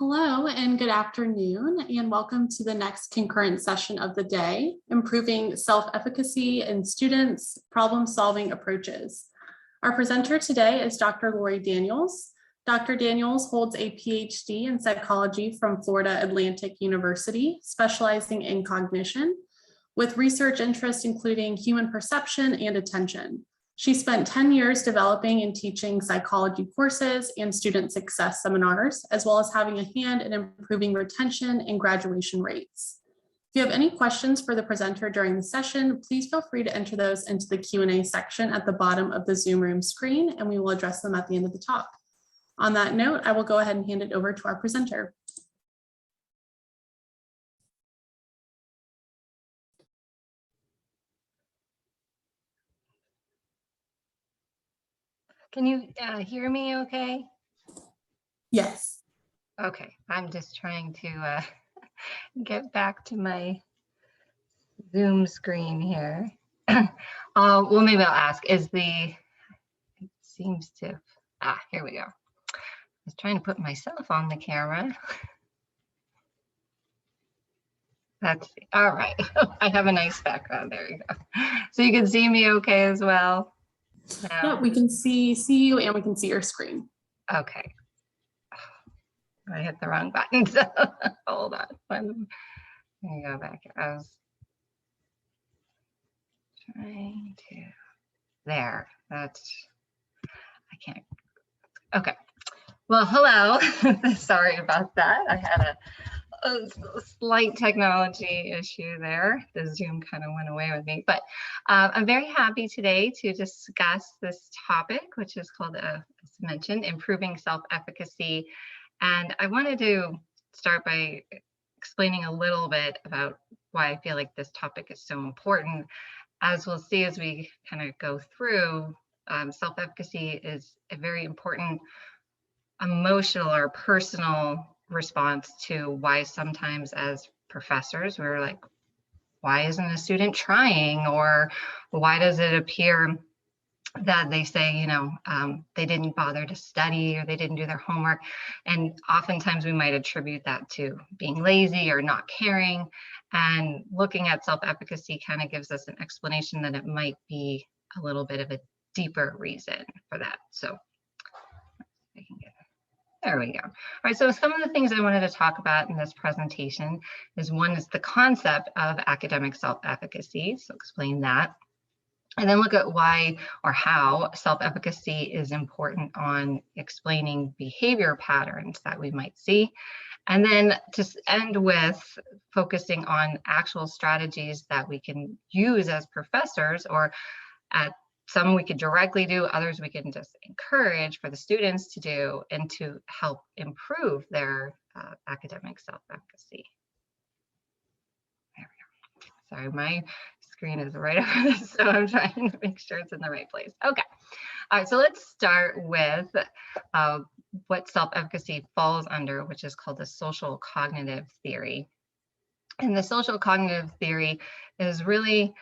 Hello and good afternoon, and welcome to the next concurrent session of the day, Improving Self-Efficacy in Students, Problem-Solving Approaches. Our presenter today is Dr. Lori Daniels. Dr. Daniels holds a PhD in psychology from Florida Atlantic University, specializing in cognition, with research interests including human perception and attention. She spent 10 years developing and teaching psychology courses and student success seminars, as well as having a hand in improving retention and graduation rates. If you have any questions for the presenter during the session, please feel free to enter those into the Q&A section at the bottom of the Zoom room screen, and we will address them at the end of the talk. On that note, I will go ahead and hand it over to our presenter. Can you hear me okay? Yes. Okay, I'm just trying to get back to my Zoom screen here. Well, maybe I'll ask, it seems to, here we go. I was trying to put myself on the camera. That's all right. I have a nice background, there you go. So you can see me okay as well? Yeah, we can see you and we can see your screen. Okay. I hit the wrong button, so hold on. Let me go back. I was trying to, there, that's, I can't, okay. Well, hello, sorry about that. I had a slight technology issue there. The Zoom kind of went away with me, but I'm very happy today to discuss this topic, which is called, as mentioned, improving self-efficacy. And I wanted to start by explaining a little bit about why I feel like this topic is so important. As we'll see as we kind of go through, self-efficacy is a very important emotional or personal response to why sometimes as professors, we're like, why isn't a student trying? Or why does it appear that they say, they didn't bother to study or they didn't do their homework? And oftentimes we might attribute that to being lazy or not caring. And looking at self-efficacy kind of gives us an explanation that it might be a little bit of a deeper reason for that. So I can get, there we go. All right, so some of the things I wanted to talk about in this presentation is, one is the concept of academic self-efficacy, so explain that. And then look at why or how self-efficacy is important on explaining behavior patterns that we might see. And then just end with focusing on actual strategies that we can use as professors, or at some we could directly do, others we can just encourage for the students to do and to help improve their academic self-efficacy. There we go. Sorry, my screen is right over this, so I'm trying to make sure it's in the right place. Okay. All right, so let's start with what self-efficacy falls under, which is called the social cognitive theory. And the social cognitive theory is really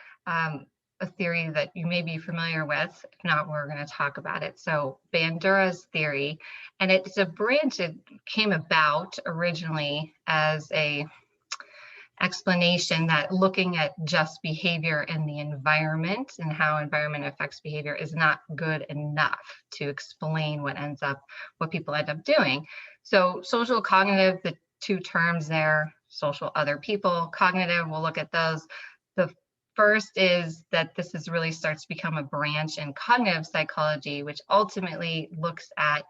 a theory that you may be familiar with. If not, we're going to talk about it. So Bandura's theory, and it's a branch. It came about originally as a explanation that looking at just behavior in the environment and how environment affects behavior is not good enough to explain what people end up doing. So social cognitive, the two terms there, social, other people, cognitive, we'll look at those. The first is that this really starts to become a branch in cognitive psychology, which ultimately looks at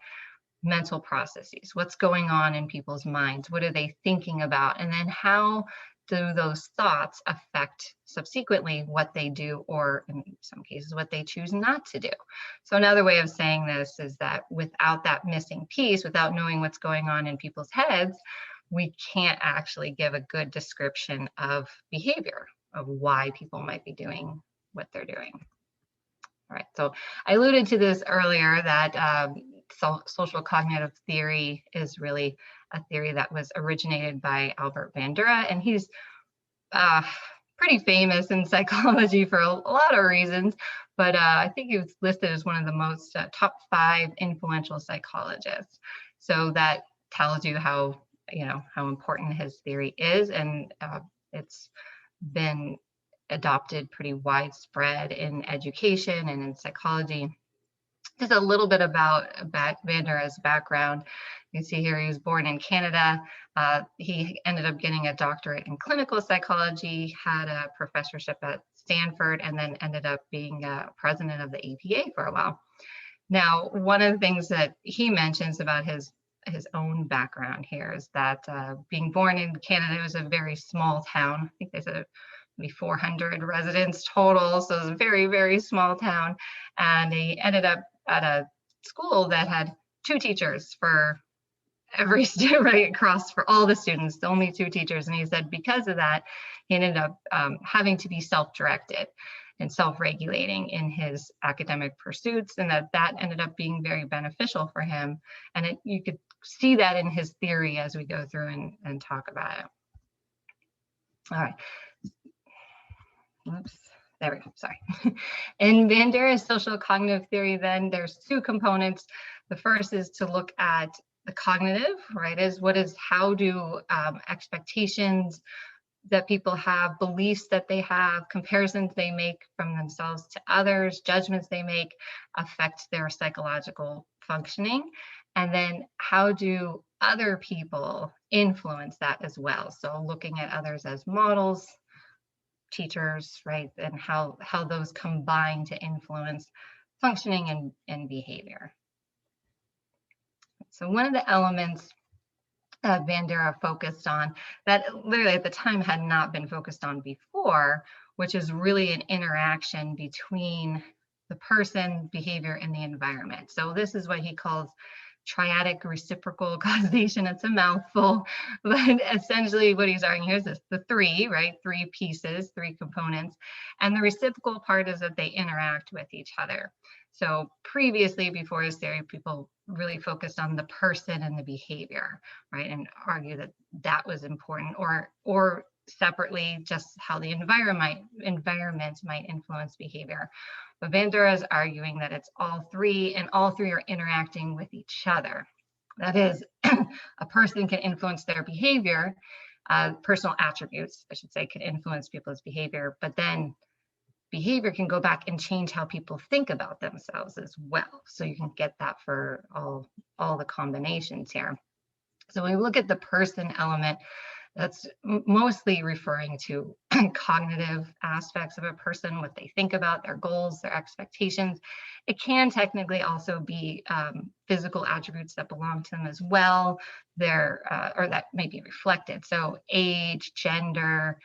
mental processes. What's going on in people's minds? What are they thinking about? And then how do those thoughts affect subsequently what they do, or in some cases, what they choose not to do? So another way of saying this is that without that missing piece, without knowing what's going on in people's heads, we can't actually give a good description of behavior, of why people might be doing what they're doing. All right, so I alluded to this earlier that social cognitive theory is really a theory that was originated by Albert Bandura, and he's pretty famous in psychology for a lot of reasons, but I think he was listed as one of the most top 5 influential psychologists. So that tells you how how important his theory is, and it's been adopted pretty widespread in education and in psychology. Just a little bit about Bandura's background. You can see here he was born in Canada. He ended up getting a doctorate in clinical psychology, had a professorship at Stanford, and then ended up being president of the APA for a while. Now, one of the things that he mentions about his own background here is that being born in Canada, it was a very small town. I think they said maybe 400 residents total, so it was a very, very small town. And he ended up at a school that had 2 teachers for every student, right across for all the students, only 2 teachers. And he said because of that, he ended up having to be self-directed and self-regulating in his academic pursuits, and that ended up being very beneficial for him. And you could see that in his theory as we go through and talk about it. All right. Oops. There we go, sorry. In Bandura's social cognitive theory, then there's 2 components. The first is to look at the cognitive, right? How do expectations that people have, beliefs that they have, comparisons they make from themselves to others, judgments they make affect their psychological functioning? And then how do other people influence that as well? So looking at others as models, teachers, right, and how those combine to influence functioning and behavior. So one of the elements that Bandura focused on that literally at the time had not been focused on before, which is really an interaction between the person, behavior, and the environment. So this is what he calls triadic reciprocal causation. It's a mouthful, but essentially what he's arguing here is the 3, right? 3 pieces, 3 components. And the reciprocal part is that they interact with each other. So previously, before his theory, people really focused on the person and the behavior, right? And argue that that was important, or separately, just how the environment might influence behavior. But Bandura is arguing that it's all 3, and all 3 are interacting with each other. That is, a person can influence their behavior, personal attributes, I should say, can influence people's behavior, but then behavior can go back and change how people think about themselves as well. So you can get that for all the combinations here. So when we look at the person element, that's mostly referring to cognitive aspects of a person, what they think about, their goals, their expectations. It can technically also be physical attributes that belong to them as well, or that may be reflected. So age, gender,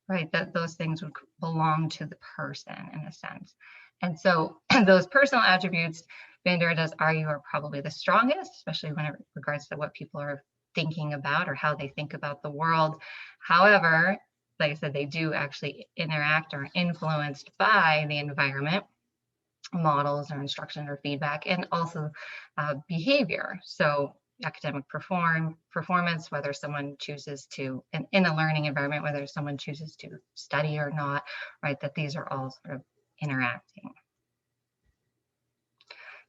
right, those things would belong to the person in a sense. And so those personal attributes, Bandura does argue, are probably the strongest, especially when it regards to what people are thinking about or how they think about the world. However, like I said, they do actually interact or influenced by the environment, models or instruction or feedback, and also behavior. So academic performance, whether someone chooses to, in a learning environment, whether someone chooses to study or not, right, that these are all sort of interacting.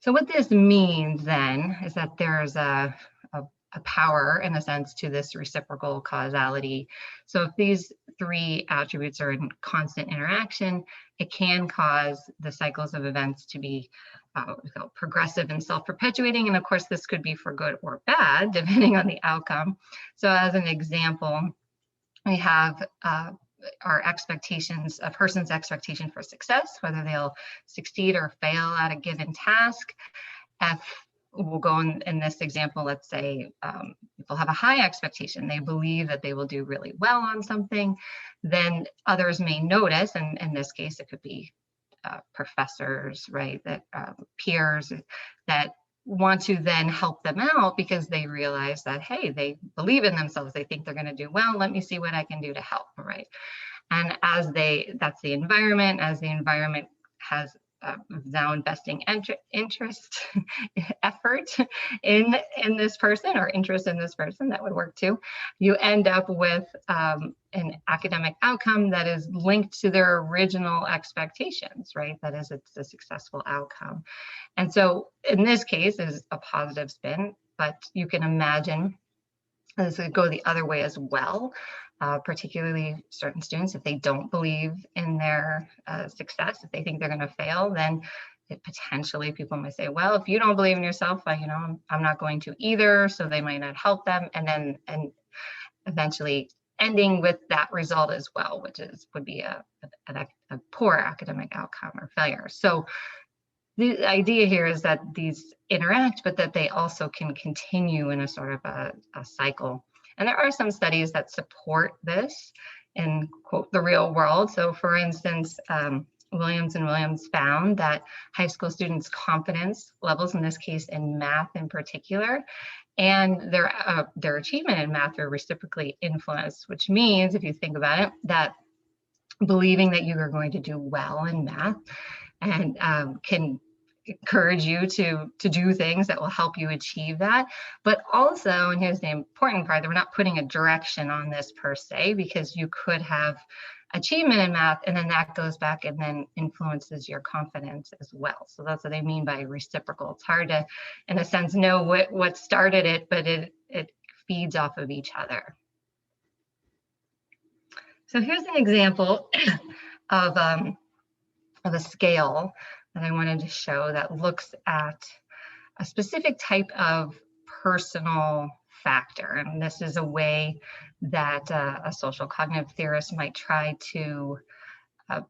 So what this means then is that there's a power, in a sense, to this reciprocal causality. So if these 3 attributes are in constant interaction, it can cause the cycles of events to be progressive and self-perpetuating. And of course, this could be for good or bad, depending on the outcome. So as an example, we have our expectations, a person's expectation for success, whether they'll succeed or fail at a given task. We'll go in this example, let's say people have a high expectation. They believe that they will do really well on something. Then others may notice, and in this case, it could be professors, right, that peers that want to then help them out because they realize that, hey, they believe in themselves. They think they're going to do well. Let me see what I can do to help, right? And that's the environment, as the environment has now investing interest, effort in this person, or interest in this person, that would work too. You end up with an academic outcome that is linked to their original expectations, right? That is, it's a successful outcome. And so in this case is a positive spin, but you can imagine This would go the other way as well, particularly certain students, if they don't believe in their success, if they think they're going to fail, then potentially people might say, well, if you don't believe in yourself, I'm not going to either. So they might not help them. And eventually ending with that result as well, which would be a poor academic outcome or failure. So the idea here is that these interact, but that they also can continue in a sort of a cycle. And there are some studies that support this in, quote, the real world. So for instance, Williams and Williams found that high school students' confidence levels, in this case in math in particular, and their achievement in math are reciprocally influenced, which means, if you think about it, that believing that you are going to do well in math and can encourage you to do things that will help you achieve that. But also, and here's the important part, that we're not putting a direction on this per se, because you could have achievement in math and then that goes back and then influences your confidence as well. So that's what they mean by reciprocal. It's hard to, in a sense, know what started it, but it feeds off of each other. So here's an example of a scale that I wanted to show that looks at a specific type of personal factor. And this is a way that a social cognitive theorist might try to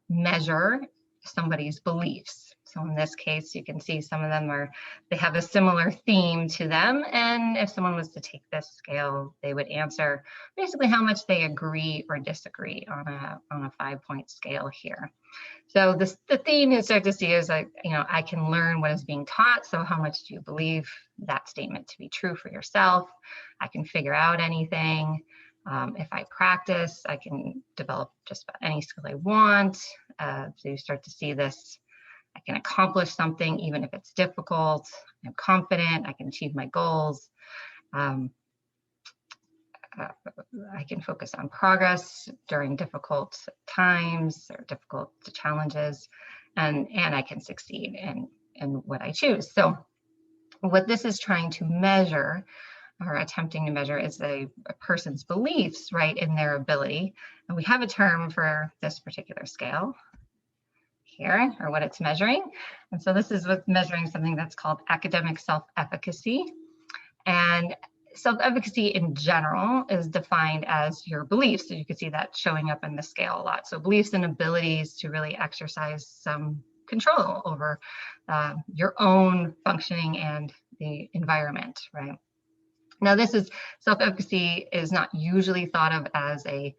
measure somebody's beliefs. So in this case, you can see some of them they have a similar theme to them. And if someone was to take this scale, they would answer basically how much they agree or disagree on a 5-point scale here. So the theme you start to see is like, I can learn what is being taught. So how much do you believe that statement to be true for yourself? I can figure out anything. If I practice, I can develop just about any skill I want. So you start to see this. I can accomplish something even if it's difficult. I'm confident. I can achieve my goals. I can focus on progress during difficult times or difficult challenges, and I can succeed in what I choose. So what this is trying to measure or attempting to measure is a person's beliefs, right, in their ability. And we have a term for this particular scale here, or what it's measuring. And so this is what's measuring something that's called academic self-efficacy. And self-efficacy in general is defined as your beliefs. So you can see that showing up in the scale a lot. So beliefs and abilities to really exercise some control over your own functioning and the environment, right? Now, self-efficacy is not usually thought of as a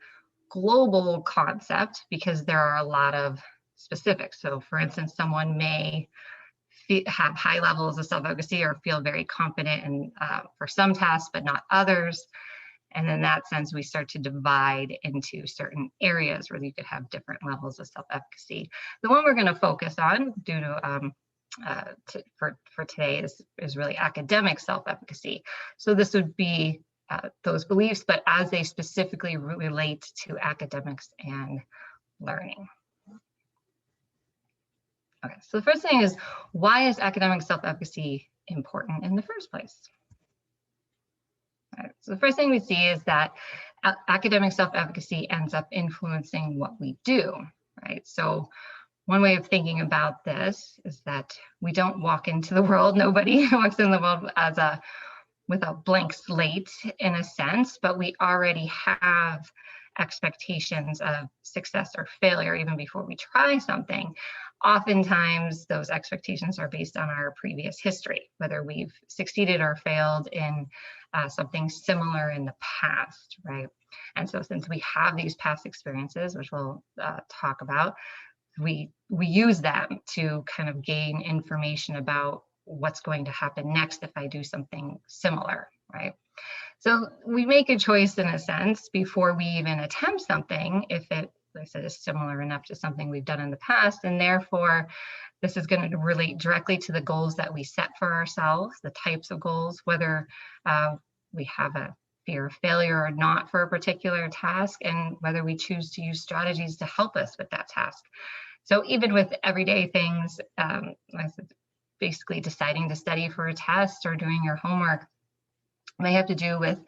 global concept because there are a lot of specifics. So for instance, someone may have high levels of self-efficacy or feel very confident for some tasks, but not others. And in that sense, we start to divide into certain areas where you could have different levels of self-efficacy. The one we're going to focus on due to for today is really academic self-efficacy. So this would be those beliefs, but as they specifically relate to academics and learning. Okay, so the first thing is, why is academic self-efficacy important in the first place? All right, so the first thing we see is that academic self-efficacy ends up influencing what we do, right? So one way of thinking about this is that we don't walk into the world, nobody walks in the world with a blank slate in a sense, but we already have expectations of success or failure even before we try something. Oftentimes, those expectations are based on our previous history, whether we've succeeded or failed in something similar in the past, right? And so since we have these past experiences, which we'll talk about, we use them to kind of gain information about what's going to happen next if I do something similar, right? So we make a choice in a sense before we even attempt something if it, like I said, is similar enough to something we've done in the past, and therefore this is going to relate directly to the goals that we set for ourselves, the types of goals, whether we have a fear of failure or not for a particular task, and whether we choose to use strategies to help us with that task. So even with everyday things, basically deciding to study for a test or doing your homework, may have to do with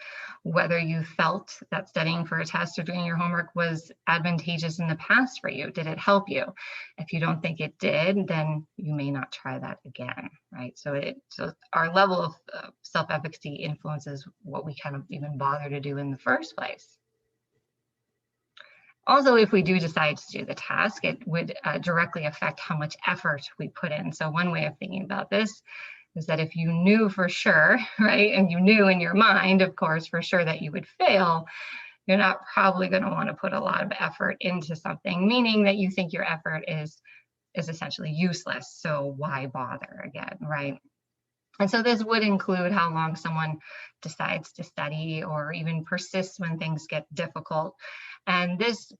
whether you felt that studying for a test or doing your homework was advantageous in the past for you. Did it help you? If you don't think it did, then you may not try that again, right? So our level of self-efficacy influences what we kind of even bother to do in the first place. Also, if we do decide to do the task, it would directly affect how much effort we put in. So one way of thinking about this is that if you knew for sure, right, and you knew in your mind, of course, for sure that you would fail, you're not probably going to want to put a lot of effort into something, meaning that you think your effort is essentially useless. So why bother again, right? And so this would include how long someone decides to study or even persists when things get difficult. And this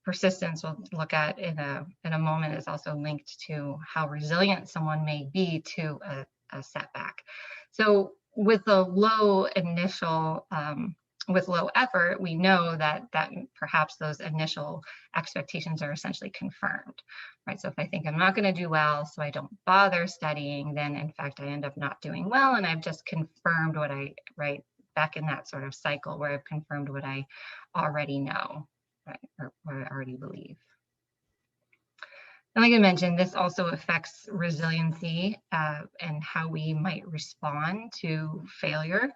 persistence we'll look at in a moment is also linked to how resilient someone may be to a setback. So with a low initial, with low effort, we know that perhaps those initial expectations are essentially confirmed, right? So if I think I'm not going to do well, so I don't bother studying, then in fact I end up not doing well, and I've just confirmed what I, right, back in that sort of cycle where I've confirmed what I already know, right, or what I already believe. And like I mentioned, this also affects resiliency and how we might respond to failure.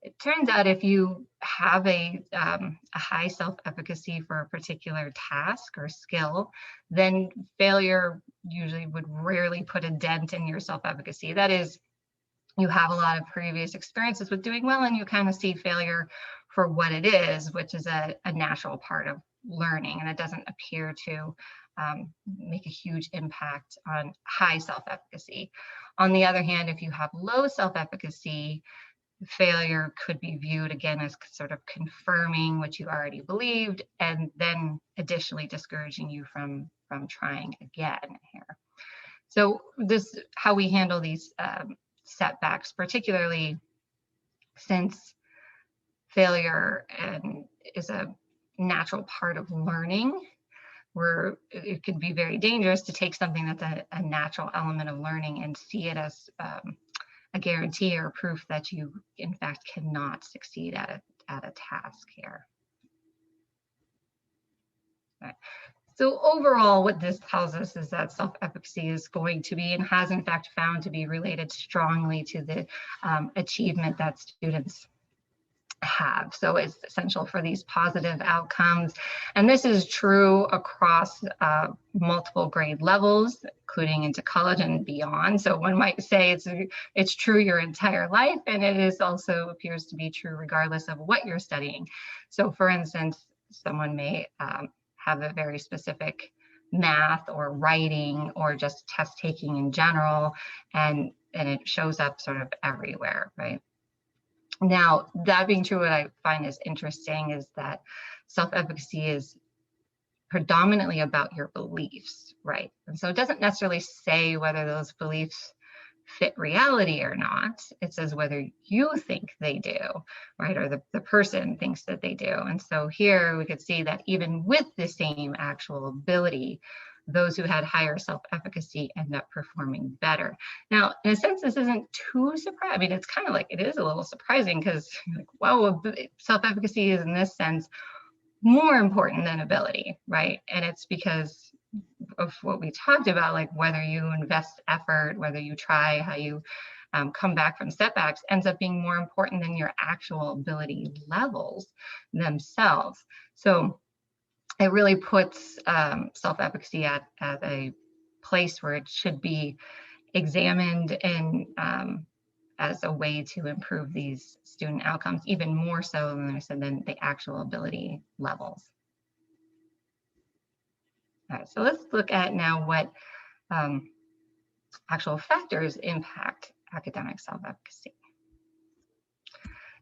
It turns out if you have a high self-efficacy for a particular task or skill, then failure usually would rarely put a dent in your self-efficacy. That is, you have a lot of previous experiences with doing well and you kind of see failure for what it is, which is a natural part of learning, and it doesn't appear to make a huge impact on high self-efficacy. On the other hand, if you have low self-efficacy, failure could be viewed again as sort of confirming what you already believed, and then additionally discouraging you from trying again here. So this, how we handle these setbacks, particularly since failure is a natural part of learning, where it could be very dangerous to take something that's a natural element of learning and see it as a guarantee or proof that you in fact cannot succeed at a task here. Right. So overall, what this tells us is that self-efficacy is going to be and has in fact found to be related strongly to the achievement that students have. So it's essential for these positive outcomes. And this is true across multiple grade levels, including into college and beyond. So one might say it's true your entire life, and it is also appears to be true regardless of what you're studying. So for instance, someone may have a very specific math or writing or just test taking in general, and it shows up sort of everywhere, right? Now, that being true, what I find is interesting is that self-efficacy is predominantly about your beliefs, right? And so it doesn't necessarily say whether those beliefs fit reality or not. It says whether you think they do, right? Or the person thinks that they do. And so here we could see that even with the same actual ability, those who had higher self-efficacy end up performing better. Now, in a sense, this isn't too surprising. I mean, it's kind of like, it is a little surprising because, like, whoa, self-efficacy is in this sense more important than ability, right? And it's because of what we talked about, like whether you invest effort, whether you try, how you come back from setbacks ends up being more important than your actual ability levels themselves. So it really puts self-efficacy at a place where it should be examined and as a way to improve these student outcomes, even more so than I said, than the actual ability levels. All right, so let's look at now what actual factors impact academic self-efficacy.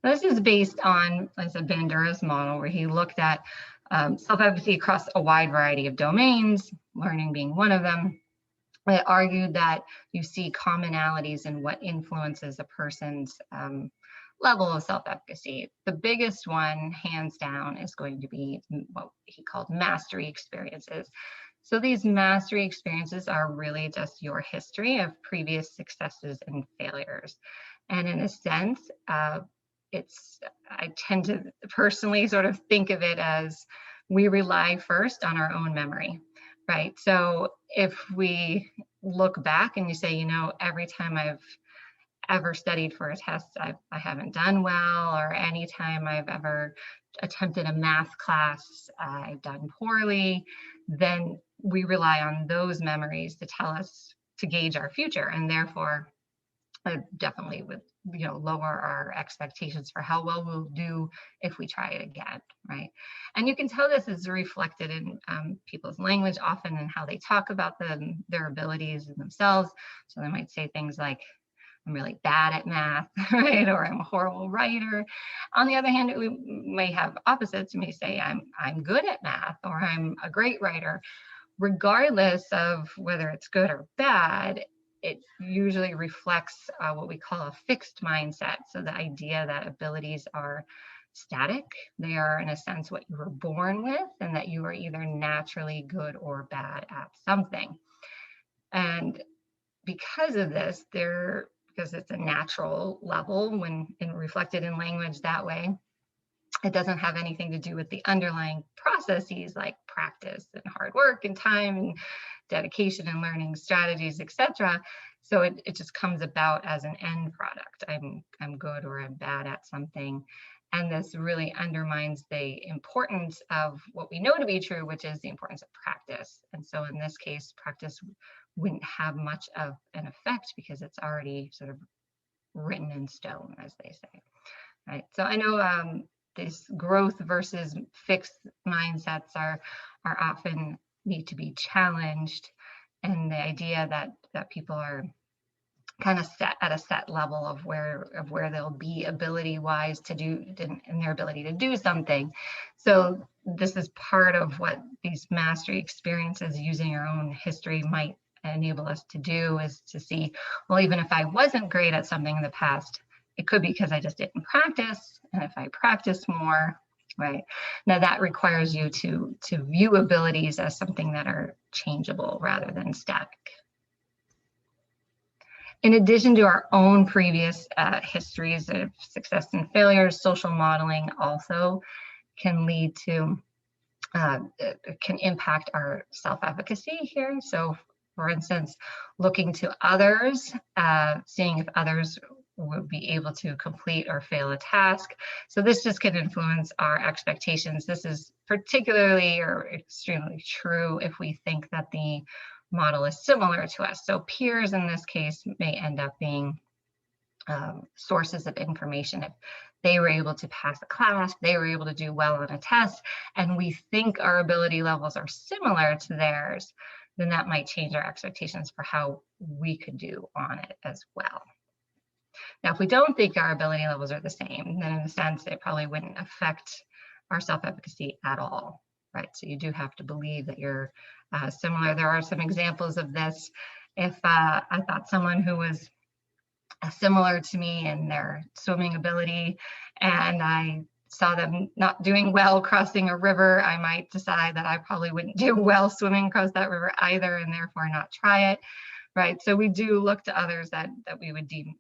This is based on, like I said, Bandura's model, where he looked at self-efficacy across a wide variety of domains, learning being one of them. It argued that you see commonalities in what influences a person's level of self-efficacy. The biggest one, hands down, is going to be what he called mastery experiences. So these mastery experiences are really just your history of previous successes and failures. And in a sense, it's I tend to personally sort of think of it as we rely first on our own memory, right? So if we look back and you say, you know, every time I've ever studied for a test, I haven't done well, or anytime I've ever attempted a math class, I've done poorly, then we rely on those memories to tell us, to gauge our future, and therefore definitely would, you know, lower our expectations for how well we'll do if we try it again, right? And you can tell this is reflected in people's language often, and how they talk about their abilities and themselves. So they might say things like, I'm really bad at math, right? Or I'm a horrible writer. On the other hand, we may have opposites. You may say I'm good at math, or I'm a great writer. Regardless of whether it's good or bad, it usually reflects what we call a fixed mindset. So the idea that abilities are static. They are, in a sense, what you were born with, and that you are either naturally good or bad at something. And because of this, because it's a natural level when reflected in language that way, it doesn't have anything to do with the underlying processes like practice and hard work and time and dedication and learning strategies, etc. So it just comes about as an end product. I'm good or I'm bad at something. And this really undermines the importance of what we know to be true, which is the importance of practice. And so in this case, practice wouldn't have much of an effect because it's already sort of written in stone, as they say, right? So I know this growth versus fixed mindsets are often need to be challenged, and the idea that people are kind of set at a set level of where they'll be ability wise to do in their ability to do something. So this is part of what these mastery experiences using our own history might enable us to do, is to see, well, even if I wasn't great at something in the past, it could be because I just didn't practice. And if I practice more, right, now that requires you to view abilities as something that are changeable rather than static. In addition to our own previous histories of success and failures, social modeling also can lead to, can impact our self-efficacy here. So for instance, looking to others, seeing if others would be able to complete or fail a task. So this just can influence our expectations. This is particularly or extremely true if we think that the model is similar to us. So peers in this case may end up being sources of information. If they were able to pass a class, they were able to do well on a test, and we think our ability levels are similar to theirs, then that might change our expectations for how we could do on it as well. Now, if we don't think our ability levels are the same, then in a sense, it probably wouldn't affect our self-efficacy at all, right? So you do have to believe that you're similar. There are some examples of this. If I thought someone who was similar to me in their swimming ability, and I saw them not doing well crossing a river, I might decide that I probably wouldn't do well swimming across that river either, and therefore not try it, right? So we do look to others that we would deem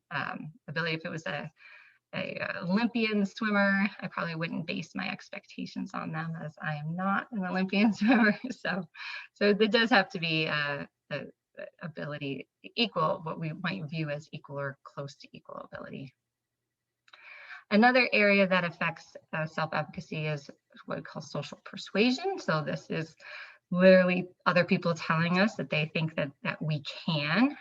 ability. If it was a Olympian swimmer, I probably wouldn't base my expectations on them, as I am not an Olympian swimmer. So there does have to be a ability equal, what we might view as equal or close to equal ability. Another area that affects self-efficacy is what we call social persuasion. So this is literally other people telling us that they think that we can.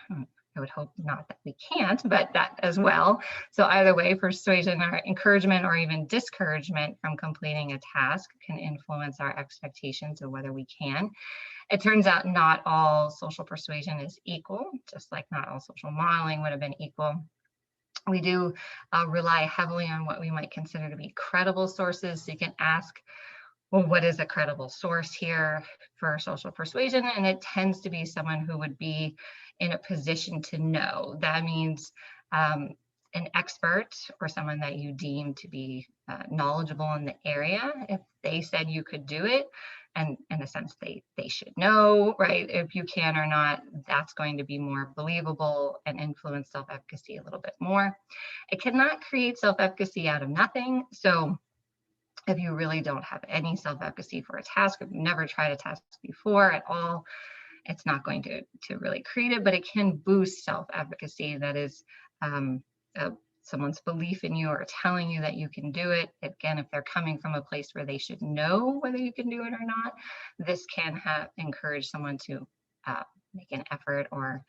I would hope not that we can't, but that as well. So either way, persuasion or encouragement or even discouragement from completing a task can influence our expectations of whether we can. It turns out not all social persuasion is equal, just like not all social modeling would have been equal. We do rely heavily on what we might consider to be credible sources. So you can ask, well, what is a credible source here for social persuasion? And it tends to be someone who would be in a position to know. That means an expert or someone that you deem to be knowledgeable in the area, if they said you could do it, and in a sense they should know, right, if you can or not, that's going to be more believable and influence self-efficacy a little bit more. It cannot create self-efficacy out of nothing. So if you really don't have any self-efficacy for a task, if you've never tried a task before at all, it's not going to really create it, but it can boost self-efficacy. That is someone's belief in you or telling you that you can do it. Again, if they're coming from a place where they should know whether you can do it or not, this can encourage someone to make an effort or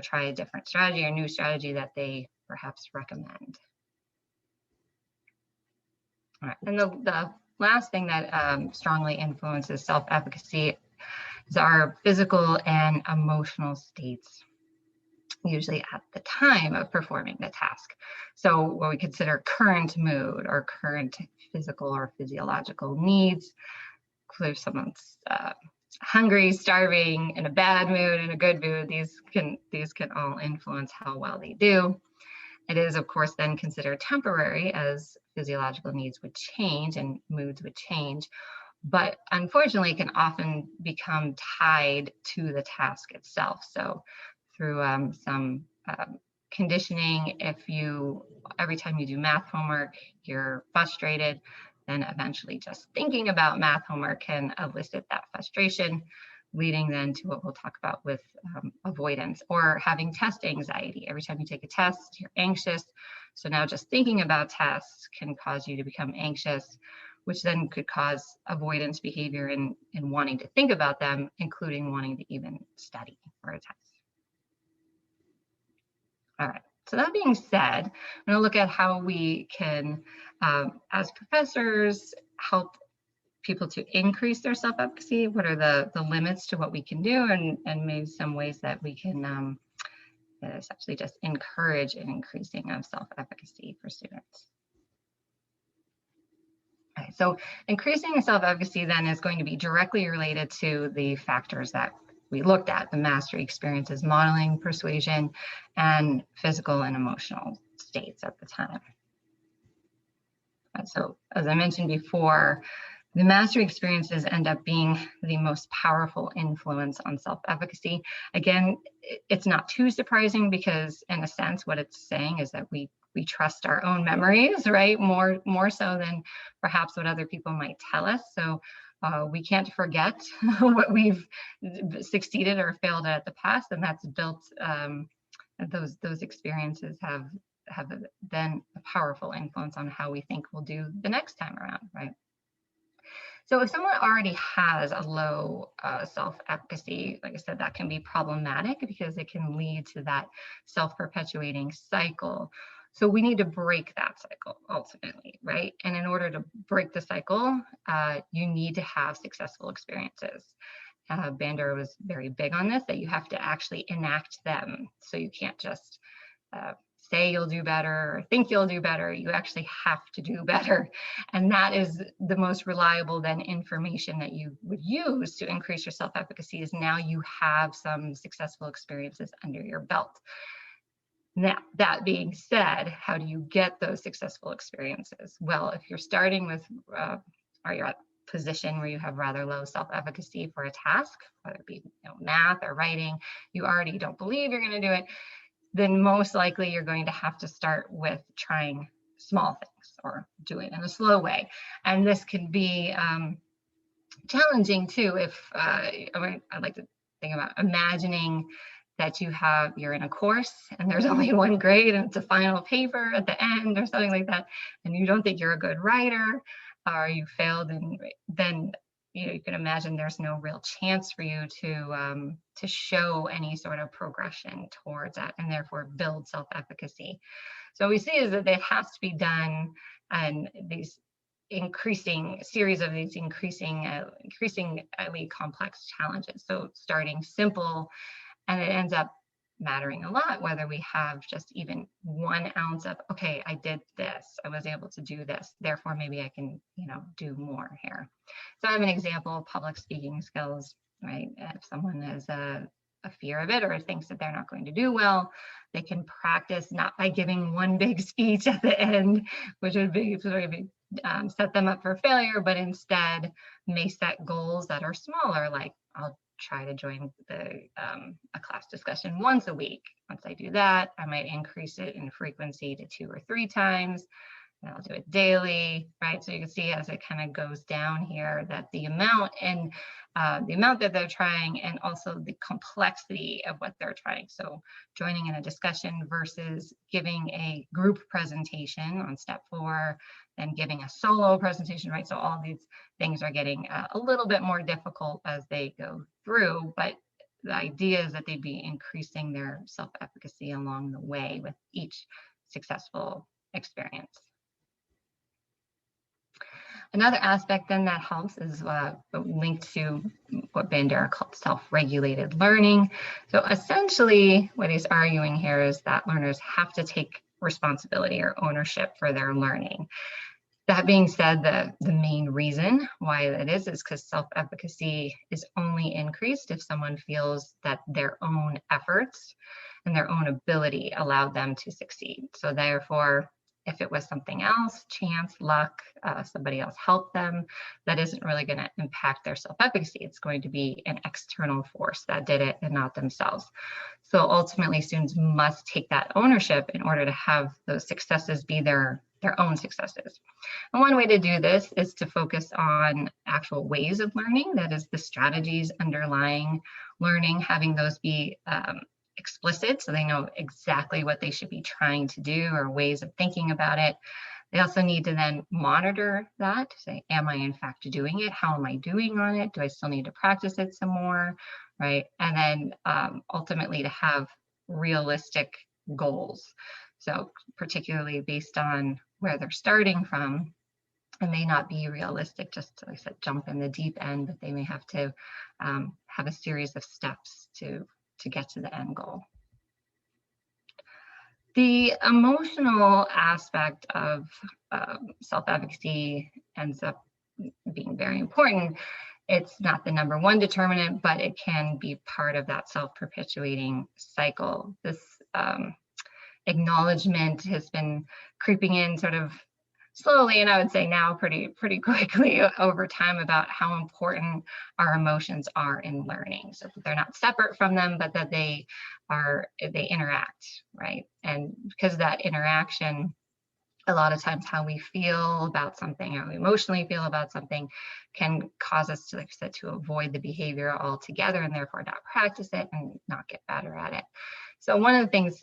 try a different strategy or new strategy that they perhaps recommend. All right. And the last thing that strongly influences self-efficacy is our physical and emotional states, usually at the time of performing the task. So what we consider current mood or current physical or physiological needs, if someone's hungry, starving, in a bad mood, in a good mood, these can all influence how well they do. It is, of course, then considered temporary, as physiological needs would change and moods would change, but unfortunately can often become tied to the task itself. So through some conditioning, if every time you do math homework, you're frustrated, then eventually just thinking about math homework can elicit that frustration, leading then to what we'll talk about with avoidance, or having test anxiety. Every time you take a test, you're anxious. So now just thinking about tests can cause you to become anxious, which then could cause avoidance behavior in wanting to think about them, including wanting to even study for a test. All right, so that being said, I'm going to look at how we can, as professors, help people to increase their self-efficacy. What are the limits to what we can do, and maybe some ways that we can essentially just encourage an increasing of self-efficacy for students. Okay, so increasing self-efficacy then is going to be directly related to the factors that we looked at: the mastery experiences, modeling, persuasion, and physical and emotional states at the time. So as I mentioned before, the mastery experiences end up being the most powerful influence on self-efficacy. Again, it's not too surprising, because in a sense, what it's saying is that we trust our own memories, right? More so than perhaps what other people might tell us. So we can't forget what we've succeeded or failed at the past, and that's built, those experiences have then a powerful influence on how we think we'll do the next time around, right? So if someone already has a low self-efficacy, like I said, that can be problematic because it can lead to that self-perpetuating cycle. So we need to break that cycle ultimately, right? And in order to break the cycle, you need to have successful experiences. Bandura was very big on this, that you have to actually enact them. So you can't just say you'll do better or think you'll do better. You actually have to do better. And that is the most reliable then information that you would use to increase your self-efficacy, is now you have some successful experiences under your belt. Now, that being said, how do you get those successful experiences? Well, if you're starting with, or you're at a position where you have rather low self-efficacy for a task, whether it be math or writing, you already don't believe you're going to do it, then most likely you're going to have to start with trying small things or do it in a slow way. And this can be challenging too. If I like to think about imagining that you're in a course and there's only one grade and it's a final paper at the end or something like that, and you don't think you're a good writer, or you failed, and then you can imagine there's no real chance for you to show any sort of progression towards that, and therefore build self-efficacy. So what we see is that it has to be done, and these series of these increasingly complex challenges. So starting simple, and it ends up mattering a lot whether we have just even 1 ounce of, okay, I did this, I was able to do this, therefore maybe I can do more here. So I have an example of public speaking skills, right? If someone is a fear of it or thinks that they're not going to do well, they can practice not by giving one big speech at the end, which would be sort of set them up for failure, but instead may set goals that are smaller, like I'll try to join a class discussion once a week. Once I do that, I might increase it in frequency to 2 or 3 times. And I'll do it daily, right? So you can see as it kind of goes down here that the amount that they're trying and also the complexity of what they're trying. So joining in a discussion versus giving a group presentation on step 4, then giving a solo presentation, right? So all these things are getting a little bit more difficult as they go through, but the idea is that they'd be increasing their self-efficacy along the way with each successful experience. Another aspect then that helps is linked to what Bandura called self-regulated learning. So essentially what he's arguing here is that learners have to take responsibility or ownership for their learning. That being said, the main reason why that is because self-efficacy is only increased if someone feels that their own efforts and their own ability allowed them to succeed. So therefore, if it was something else, chance, luck, somebody else helped them, that isn't really going to impact their self-efficacy. It's going to be an external force that did it and not themselves. So ultimately, students must take that ownership in order to have those successes be their own successes. And one way to do this is to focus on actual ways of learning, that is the strategies underlying learning, having those be explicit so they know exactly what they should be trying to do or ways of thinking about it. They also need to then monitor that to say, am I in fact doing it? How am I doing on it? Do I still need to practice it some more, right? And then ultimately to have realistic goals. So particularly based on where they're starting from, it may not be realistic just to, like I said, jump in the deep end, but they may have to have a series of steps to get to the end goal. The emotional aspect of self-advocacy ends up being very important. It's not the #1 determinant, but it can be part of that self-perpetuating cycle. This acknowledgement has been creeping in sort of slowly, and I would say now pretty quickly over time about how important our emotions are in learning. So that they're not separate from them, but that they interact, right? And because of that interaction, a lot of times how we feel about something, how we emotionally feel about something can cause us to, like I said, to avoid the behavior altogether and therefore not practice it and not get better at it. So one of the things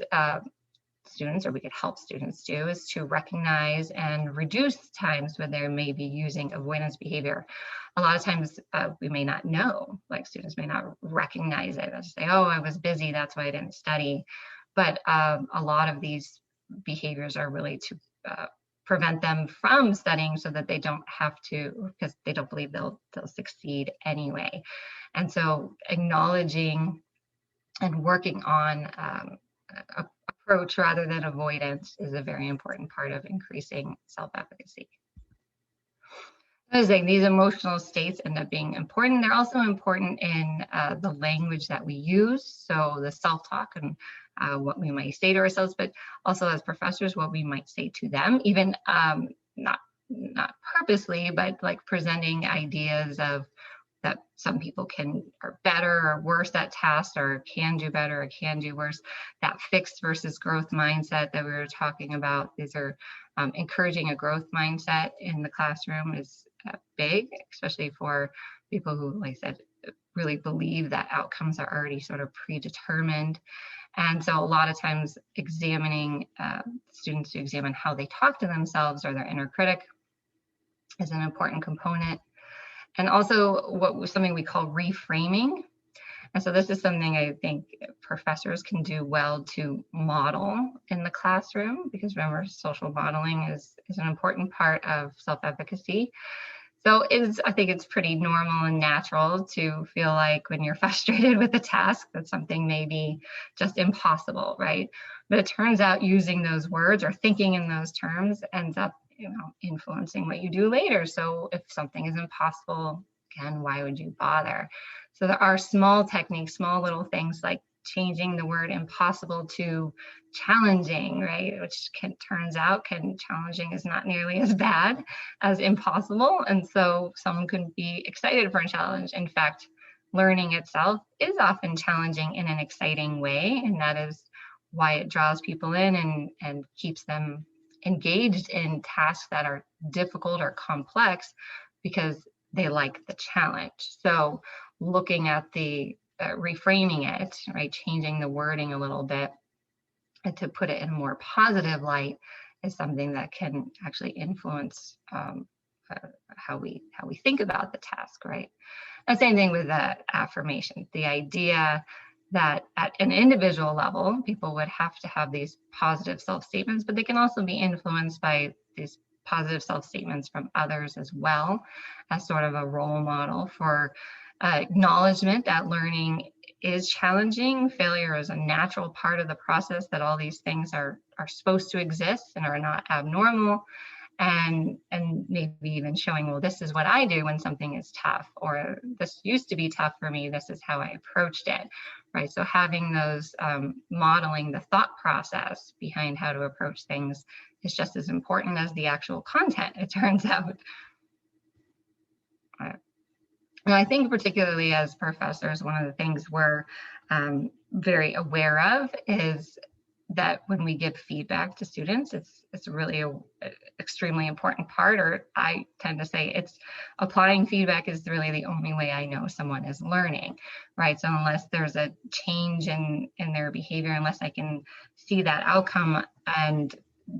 students, or we could help students do, is to recognize and reduce times when they may be using avoidance behavior. A lot of times we may not know, like students may not recognize it. They'll just say, oh, I was busy, that's why I didn't study. But a lot of these behaviors are really to prevent them from studying so that they don't have to, because they don't believe they'll succeed anyway. And so acknowledging and working on approach rather than avoidance is a very important part of increasing self-efficacy. I was saying these emotional states end up being important. They're also important in the language that we use. So the self-talk and what we might say to ourselves, but also as professors, what we might say to them, even not purposely, but like presenting ideas of that some people are better or worse at tasks, or can do better or can do worse. That fixed versus growth mindset that we were talking about, these are encouraging a growth mindset in the classroom is big, especially for people who, like I said, really believe that outcomes are already sort of predetermined. And so a lot of times examining students to examine how they talk to themselves or their inner critic is an important component. And also something we call reframing. And so this is something I think professors can do well to model in the classroom, because remember, social modeling is an important part of self-efficacy. So I think it's pretty normal and natural to feel like when you're frustrated with a task that something may be just impossible, right? But it turns out using those words or thinking in those terms ends up influencing what you do later. So if something is impossible again, why would you bother? So there are small techniques, small little things like changing the word impossible to challenging, right? Which turns out challenging is not nearly as bad as impossible. And so someone could be excited for a challenge. In fact, learning itself is often challenging in an exciting way. And that is why it draws people in and keeps them engaged in tasks that are difficult or complex, because they like the challenge. So looking at the reframing it, right, changing the wording a little bit and to put it in a more positive light is something that can actually influence how we think about the task, right? The same thing with affirmation. The idea that at an individual level, people would have to have these positive self-statements, but they can also be influenced by these positive self-statements from others as well, as sort of a role model for acknowledgement that learning is challenging. Failure is a natural part of the process, that all these things are supposed to exist and are not abnormal. And maybe even showing, well, this is what I do when something is tough, or this used to be tough for me, this is how I approached it, right? So having those, modeling the thought process behind how to approach things is just as important as the actual content, it turns out. And I think particularly as professors, one of the things we're very aware of is that when we give feedback to students, it's really a extremely important part, or I tend to say it's applying feedback is really the only way I know someone is learning, right? So unless there's a change in their behavior, unless I can see that outcome and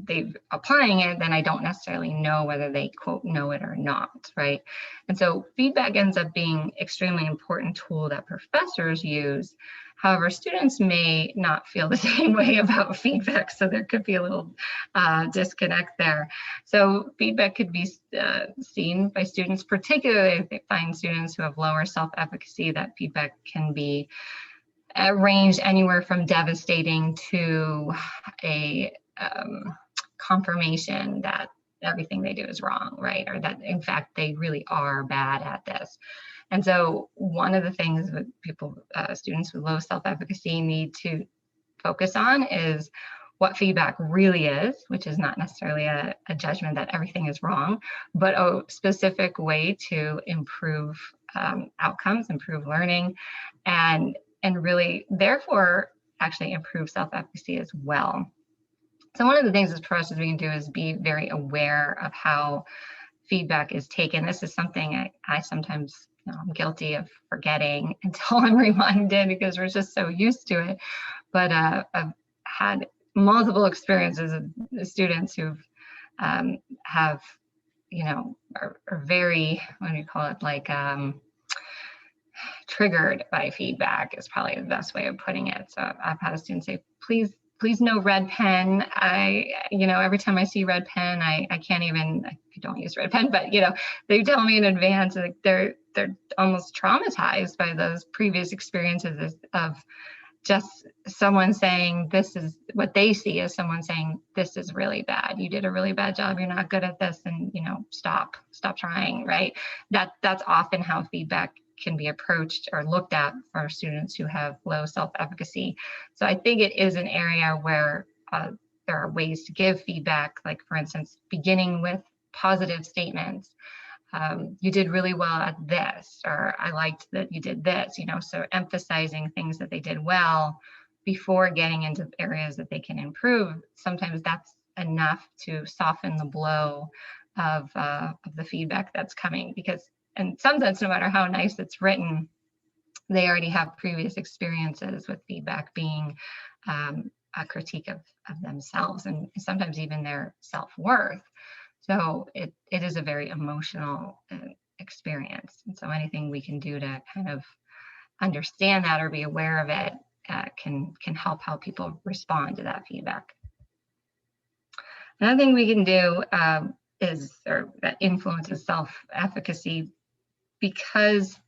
they're applying it, then I don't necessarily know whether they, quote, know it or not, right? And so feedback ends up being extremely important tool that professors use. However, students may not feel the same way about feedback, so there could be a little disconnect there. So feedback could be seen by students, particularly if they find students who have lower self-efficacy, that feedback can be ranged anywhere from devastating to a confirmation that everything they do is wrong, right? Or that in fact they really are bad at this. And so one of the things that people, students with low self-efficacy need to focus on is what feedback really is, which is not necessarily a judgment that everything is wrong, but a specific way to improve outcomes, improve learning, and really therefore actually improve self-efficacy as well. So one of the things as professors we can do is be very aware of how feedback is taken. This is something I sometimes, I'm guilty of forgetting until I'm reminded, because we're just so used to it. But I've had multiple experiences of students who've have, are very, what do you call it, like triggered by feedback is probably the best way of putting it. So I've had a student say, please no red pen. Every time I see red pen, I can't even, I don't use red pen, but they tell me in advance, like they're almost traumatized by those previous experiences of just someone saying, this is what they see as someone saying, this is really bad. You did a really bad job. You're not good at this. And, stop trying, right? That's often how feedback can be approached or looked at for students who have low self-efficacy. So I think it is an area where there are ways to give feedback, like for instance, beginning with positive statements. You did really well at this, or I liked that you did this, so emphasizing things that they did well before getting into areas that they can improve. Sometimes that's enough to soften the blow of the feedback that's coming, because in some sense, no matter how nice it's written, they already have previous experiences with feedback being a critique of themselves and sometimes even their self-worth. So it is a very emotional experience. And so anything we can do to kind of understand that or be aware of it can help how people respond to that feedback. Another thing we can do that influences self-efficacy, because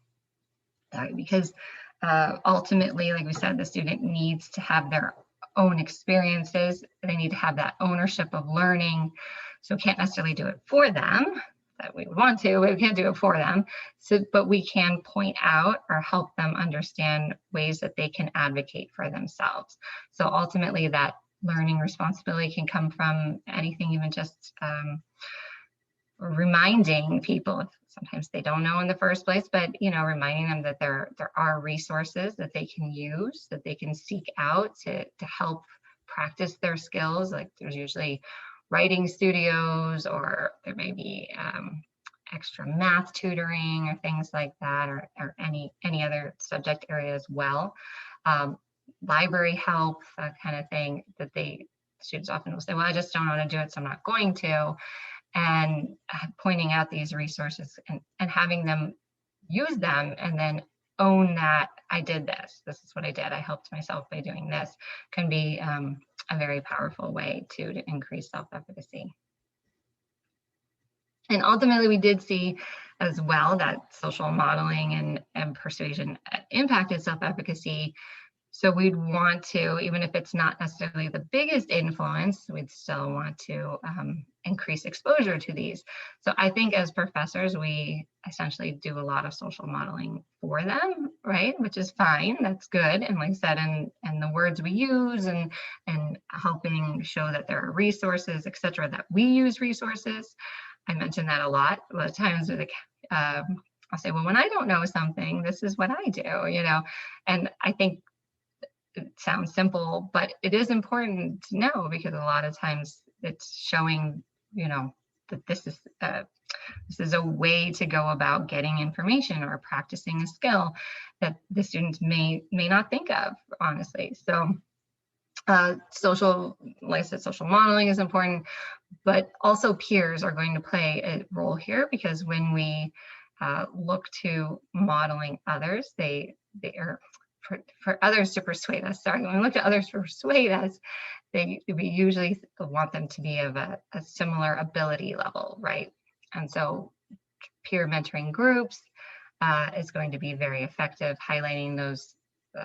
ultimately, like we said, the student needs to have their own experiences. They need to have that ownership of learning. So can't necessarily do it for them, that we want to, we can't do it for them. So, but we can point out or help them understand ways that they can advocate for themselves. So ultimately that learning responsibility can come from anything, even just reminding people, sometimes they don't know in the first place, but reminding them that there are resources that they can use, that they can seek out to help practice their skills. Like there's usually writing studios, or there may be extra math tutoring or things like that, or any other subject area as well. Library help, that kind of thing, that students often will say, well, I just don't want to do it, so I'm not going to. And pointing out these resources and having them use them, and then own that I did this. This is what I did. I helped myself by doing this, can be a very powerful way to increase self-efficacy. And ultimately, we did see as well that social modeling and persuasion impacted self-efficacy. So we'd want to, even if it's not necessarily the biggest influence, we'd still want to increase exposure to these. So I think as professors, we essentially do a lot of social modeling for them, right? Which is fine, that's good. And like I said, and the words we use and helping show that there are resources, et cetera, that we use resources. I mention that a lot. A lot of times with I'll say, well, when I don't know something, this is what I do, and I think it sounds simple, but it is important to know, because a lot of times it's showing, that this is a way to go about getting information or practicing a skill that the students may not think of, honestly. So social modeling is important, but also peers are going to play a role here, because when we look to modeling others, they are for others to persuade us. Sorry, when we look to others to persuade us, we usually want them to be of a similar ability level, right? And so peer mentoring groups is going to be very effective, highlighting those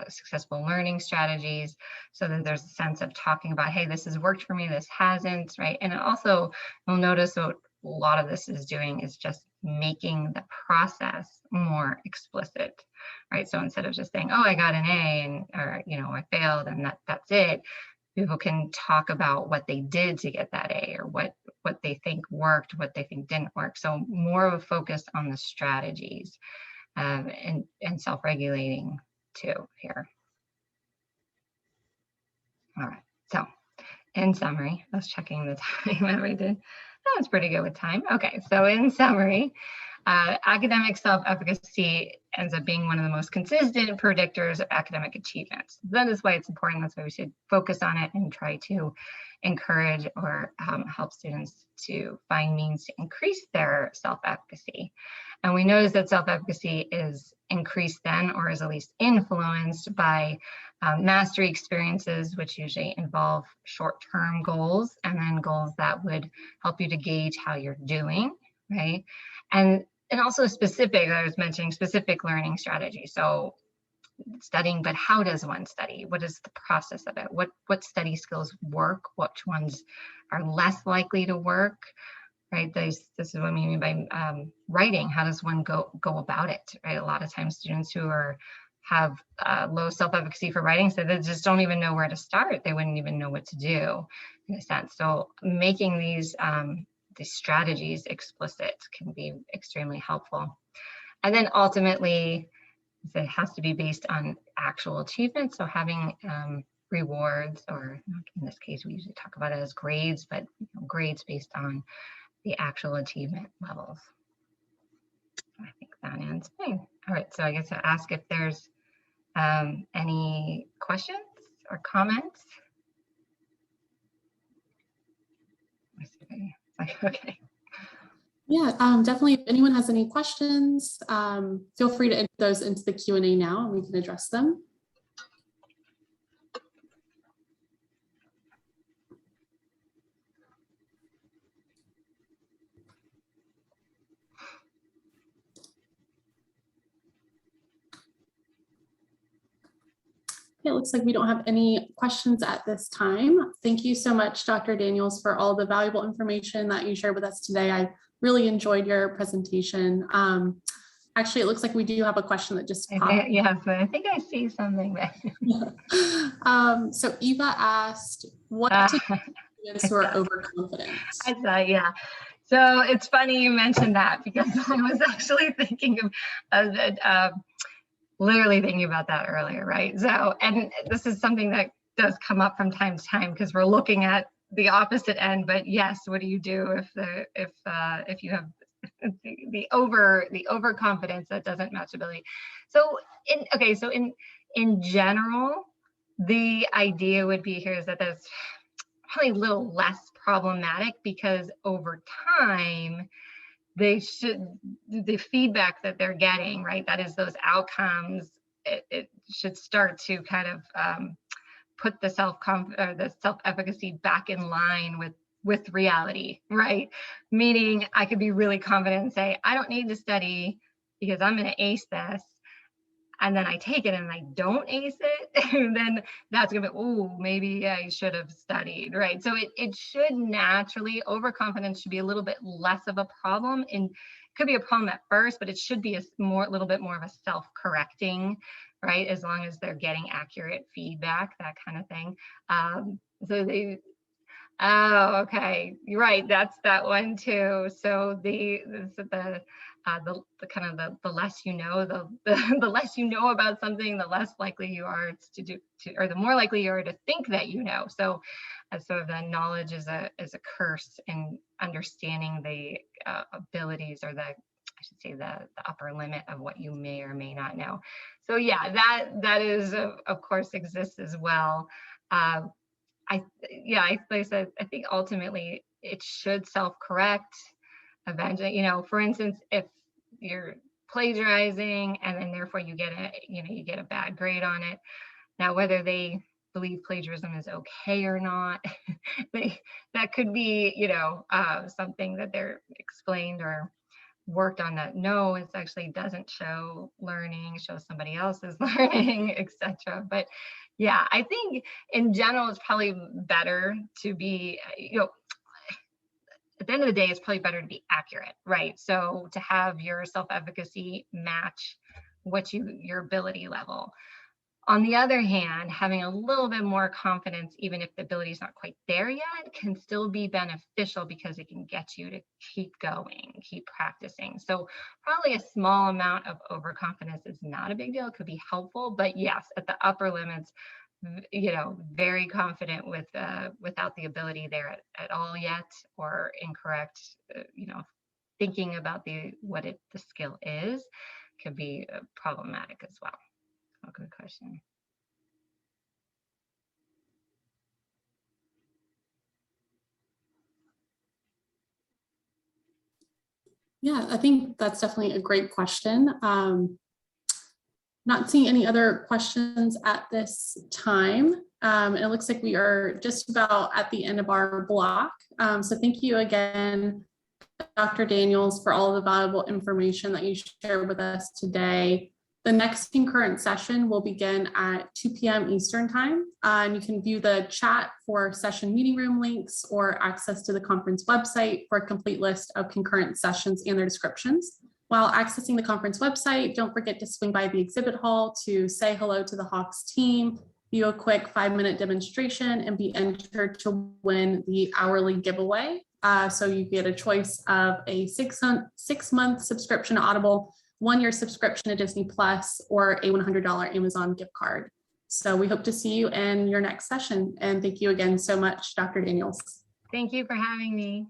successful learning strategies, so that there's a sense of talking about, hey, this has worked for me, this hasn't, right? And also, you'll notice what a lot of this is doing is just making the process more explicit, right? So instead of just saying, oh, I got an A, or I failed, and that's it, people can talk about what they did to get that A, or what they think worked, what they think didn't work. So more of a focus on the strategies and self-regulating too here. All right, so in summary, I was checking the time that we did. That was pretty good with time. Okay, so in summary, academic self-efficacy ends up being one of the most consistent predictors of academic achievements. That is why it's important. That's why we should focus on it and try to encourage or help students to find means to increase their self-efficacy. And we notice that self-efficacy is increased then, or is at least influenced by mastery experiences, which usually involve short-term goals, and then goals that would help you to gauge how you're doing, right? And also specific, I was mentioning specific learning strategy. So studying, but how does one study? What is the process of it? What study skills work? Which ones are less likely to work? Right, this is what I mean by writing. How does one go about it? Right, a lot of times students who have low self-efficacy for writing, so they just don't even know where to start. They wouldn't even know what to do, in a sense. So making these strategies explicit can be extremely helpful. And then ultimately, it has to be based on actual achievement. So having rewards, or in this case, we usually talk about it as grades, but grades based on the actual achievement levels. I think that ends me. All right, so I guess I'll ask if there's any questions or comments. Okay. Yeah, definitely. If anyone has any questions, feel free to enter those into the Q&A now, and we can address them. It looks like we don't have any questions at this time. Thank you so much, Dr. Daniels, for all the valuable information that you shared with us today. I really enjoyed your presentation. Actually, it looks like we do have a question that just popped. Yes, I think I see something there. So Eva asked, what to do with students who are overconfident? I thought, yeah. So it's funny you mentioned that, because I was actually thinking of literally thinking about that earlier, right? So, and this is something that does come up from time to time, because we're looking at the opposite end. But yes, what do you do if you have the overconfidence that doesn't match ability? So in general, the idea would be here is that that's probably a little less problematic, because over time the feedback that they're getting, right, that is those outcomes, it should start to kind of put the self-efficacy back in line with reality, right? Meaning I could be really confident and say, I don't need to study because I'm going to ace this. And then I take it and I don't ace it, and then that's gonna be, oh, maybe I should have studied, right? So it should naturally, overconfidence should be a little bit less of a problem, and could be a problem at first, but it should be a little bit more of a self-correcting, right? As long as they're getting accurate feedback, that kind of thing. Oh, okay, you're right. That's that one too. So the kind of the less you know, the less you know about something, the less likely you are or the more likely you are to think that you know. So sort of the knowledge is a curse in understanding the abilities, or I should say the upper limit of what you may or may not know. So yeah, that is of course exists as well. Like I said, I think ultimately it should self-correct eventually. For instance, if you're plagiarizing and then therefore you get a bad grade on it. Now, whether they believe plagiarism is okay or not, that could be, something that they're explained or worked on, that no, it actually doesn't show learning, shows somebody else's learning, etc. But yeah, I think in general, it's probably better to be, at the end of the day, it's probably better to be accurate, right? So to have your self-efficacy match your ability level. On the other hand, having a little bit more confidence, even if the ability is not quite there yet, can still be beneficial, because it can get you to keep going, keep practicing. So probably a small amount of overconfidence is not a big deal. It could be helpful, but yes, at the upper limits, very confident without the ability there at all yet, or incorrect, thinking about the skill is, could be problematic as well. Oh, good question. Yeah, I think that's definitely a great question. Not seeing any other questions at this time. And it looks like we are just about at the end of our block. So thank you again, Dr. Daniels, for all the valuable information that you shared with us today. The next concurrent session will begin at 2 p.m. Eastern time. And you can view the chat for session meeting room links, or access to the conference website for a complete list of concurrent sessions and their descriptions. While accessing the conference website, don't forget to swing by the exhibit hall to say hello to the Hawks team, view a quick 5-minute demonstration, and be entered to win the hourly giveaway. So you get a choice of a 6-month subscription to Audible, 1-year subscription to Disney Plus, or a $100 Amazon gift card. So we hope to see you in your next session. And thank you again so much, Dr. Daniels. Thank you for having me.